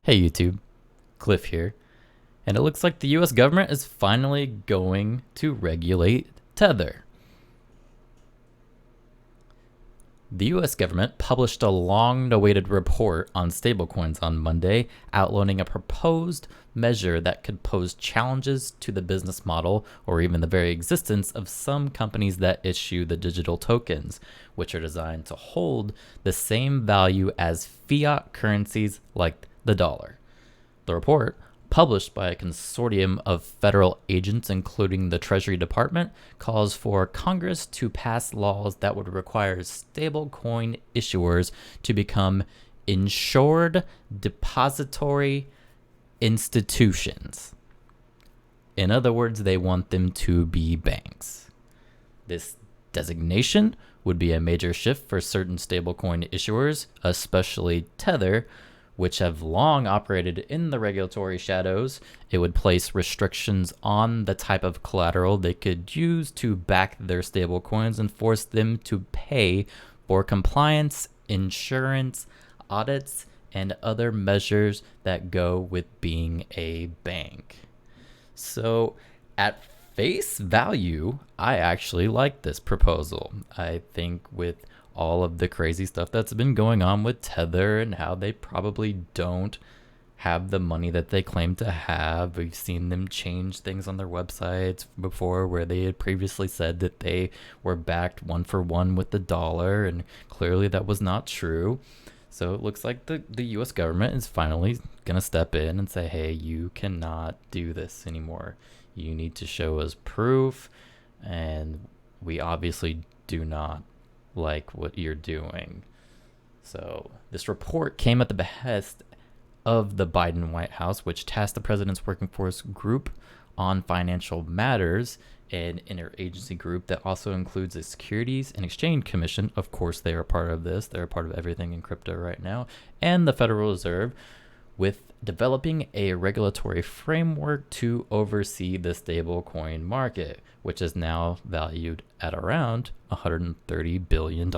Hey YouTube, Cliff here, and it looks like the US government is finally going to regulate Tether. The US government published a long-awaited report on stablecoins on Monday, outlining a proposed measure that could pose challenges to the business model or even the very existence of some companies that issue the digital tokens, which are designed to hold the same value as fiat currencies like the dollar. The report, published by a consortium of federal agents, including the Treasury Department, calls for Congress to pass laws that would require stablecoin issuers to become insured depository institutions. In other words, they want them to be banks. This designation would be a major shift for certain stablecoin issuers, especially Tether, which have long operated in the regulatory shadows. It would place restrictions on the type of collateral they could use to back their stablecoins and force them to pay for compliance, insurance, audits, and other measures that go with being a bank. So, at face value, I actually like this proposal. I think with all of the crazy stuff that's been going on with Tether and how they probably don't have the money that they claim to have. We've seen them change things on their websites before where they had previously said that they were backed one for one with the dollar, and clearly that was not true. So it looks like the US government is finally going to step in and say, hey, you cannot do this anymore. You need to show us proof, and we obviously do not like what you're doing. So this report came at the behest of the Biden White House, which tasked the president's working force group on financial matters, an interagency group that also includes the Securities and Exchange Commission. Of course, they are part of this. They're a part of everything in crypto right now, and the Federal Reserve, with developing a regulatory framework to oversee the stablecoin market, which is now valued at around $130 billion.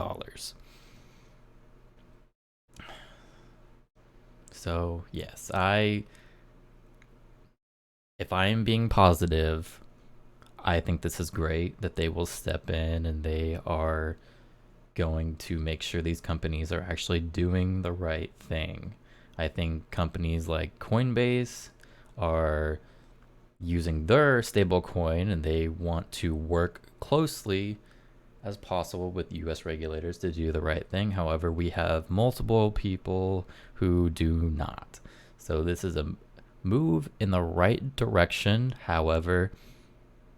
So, yes, if I am being positive, I think this is great that they will step in and they are going to make sure these companies are actually doing the right thing. I think companies like Coinbase are using their stablecoin and they want to work closely as possible with US regulators to do the right thing. However, we have multiple people who do not. So this is a move in the right direction. However,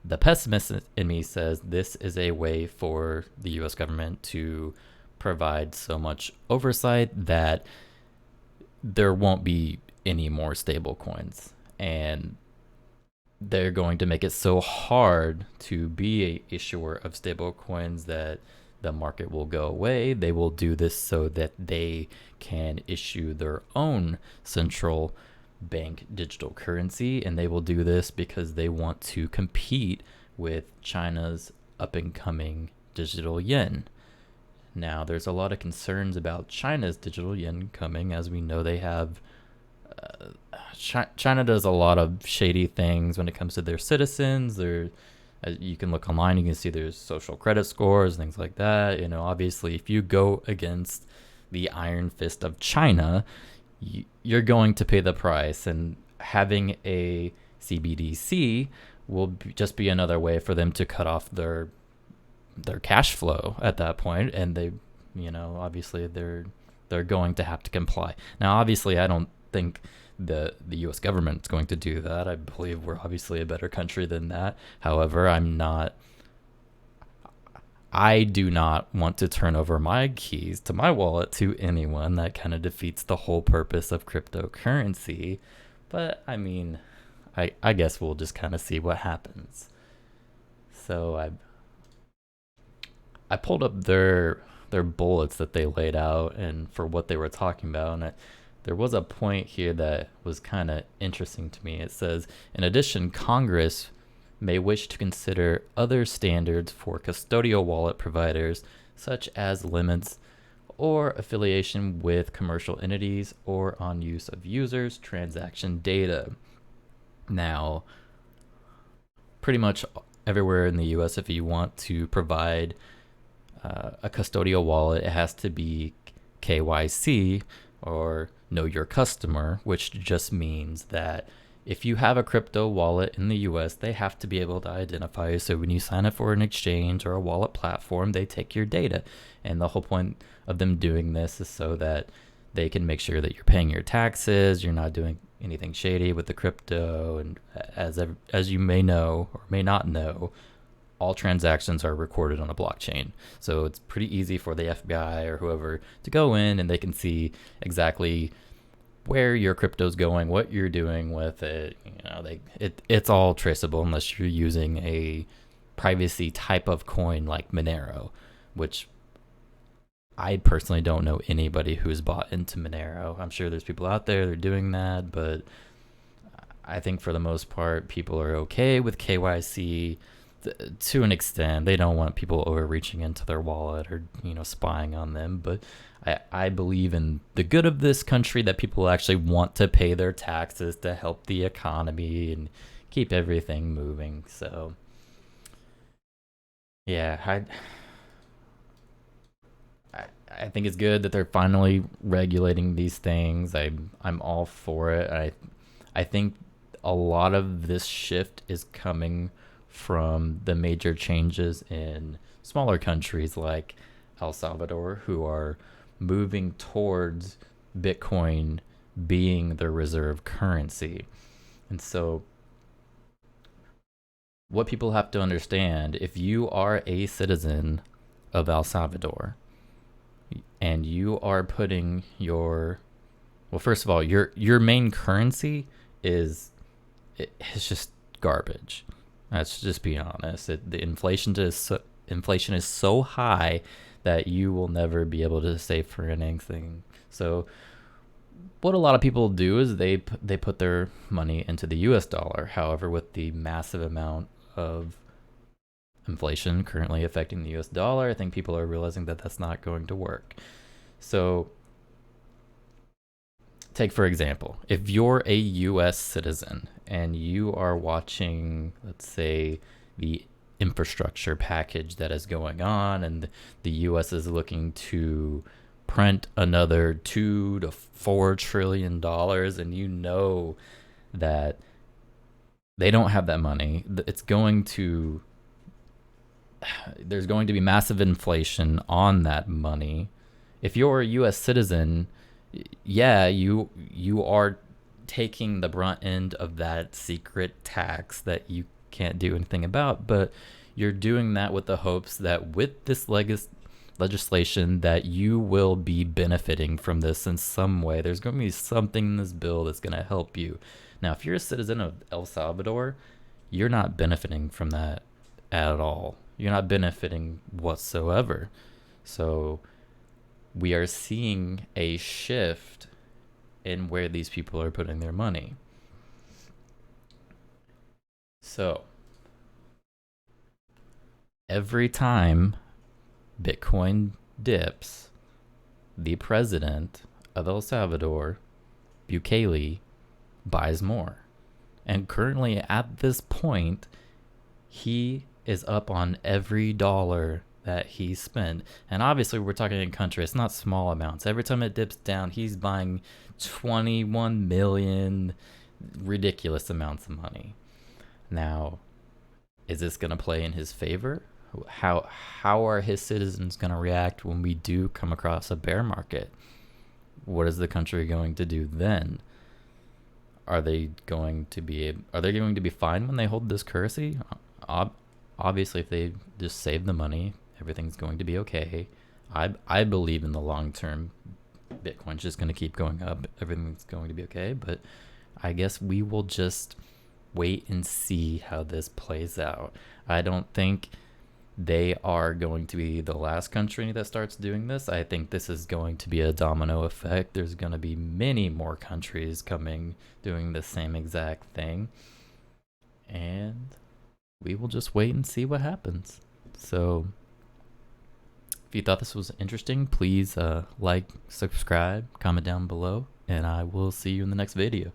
the pessimist in me says this is a way for the US government to provide so much oversight that there won't be any more stable coins, and they're going to make it so hard to be a issuer of stable coins that the market will go away. They will do this so that they can issue their own central bank digital currency, and they will do this because they want to compete with China's up and coming digital yen. Now, there's a lot of concerns about China's digital yen coming. As we know, they have China does a lot of shady things when it comes to their citizens. You can look online, you can see there's social credit scores, things like that. Obviously, if you go against the iron fist of China, you're going to pay the price. And having a CBDC will just be another way for them to cut off their cash flow at that point, and they, obviously they're going to have to comply. Now, obviously, I don't think the U.S. government's going to do that. I believe we're obviously a better country than that. However, I do not want to turn over my keys to my wallet to anyone. That kind of defeats the whole purpose of cryptocurrency. But I mean, I guess we'll just kind of see what happens. So I pulled up their bullets that they laid out and for what they were talking about, and there was a point here that was kind of interesting to me. It says, in addition, Congress may wish to consider other standards for custodial wallet providers, such as limits or affiliation with commercial entities or on use of users' transaction data. Now, pretty much everywhere in the US, if you want to provide a custodial wallet, it has to be KYC, or know your customer, which just means that if you have a crypto wallet in the US, they have to be able to identify you. So when you sign up for an exchange or a wallet platform, they take your data. And the whole point of them doing this is so that they can make sure that you're paying your taxes, you're not doing anything shady with the crypto. And as you may know or may not know, all transactions are recorded on a blockchain. So it's pretty easy for the FBI or whoever to go in and they can see exactly where your crypto's going, what you're doing with it. It's all traceable unless you're using a privacy type of coin like Monero, which I personally don't know anybody who's bought into Monero. I'm sure there's people out there that are doing that, but I think for the most part, people are okay with KYC to an extent. They don't want people overreaching into their wallet or spying on them, but I believe in the good of this country, that people actually want to pay their taxes to help the economy and keep everything moving. So yeah, I think it's good that they're finally regulating these things. I'm all for it. I think a lot of this shift is coming from the major changes in smaller countries like El Salvador, who are moving towards Bitcoin being their reserve currency. And so what people have to understand, if you are a citizen of El Salvador and you are putting first of all, your main currency it's just garbage. Let's just be honest. The inflation is so high that you will never be able to save for anything. So what a lot of people do is they put their money into the US dollar. However, with the massive amount of inflation currently affecting the US dollar, I think people are realizing that that's not going to work. So take, for example, if you're a US citizen and you are watching, let's say, the infrastructure package that is going on, and the US is looking to print another $2 to $4 trillion, and you know that they don't have that money, there's going to be massive inflation on that money. If you're a US citizen, yeah, you are taking the brunt end of that secret tax that you can't do anything about, but you're doing that with the hopes that with this legislation that you will be benefiting from this in some way. There's going to be something in this bill that's going to help you. Now, if you're a citizen of El Salvador, you're not benefiting from that at all. You're not benefiting whatsoever. So we are seeing a shift in where these people are putting their money. So every time Bitcoin dips, the president of El Salvador, Bukele, buys more. And currently at this point, he is up on every dollar that he spent. And obviously we're talking in country, it's not small amounts. Every time it dips down, he's buying 21 million, ridiculous amounts of money. Now, is this going to play in his favor? How are his citizens going to react when we do come across a bear market? What is the country going to do then? Are they going to be fine when they hold this currency? Obviously, if they just save the money, everything's going to be okay. I believe in the long term, Bitcoin's just going to keep going up. Everything's going to be okay. But I guess we will just wait and see how this plays out. I don't think they are going to be the last country that starts doing this. I think this is going to be a domino effect. There's going to be many more countries doing the same exact thing. And we will just wait and see what happens. So if you thought this was interesting, please like, subscribe, comment down below, and I will see you in the next video.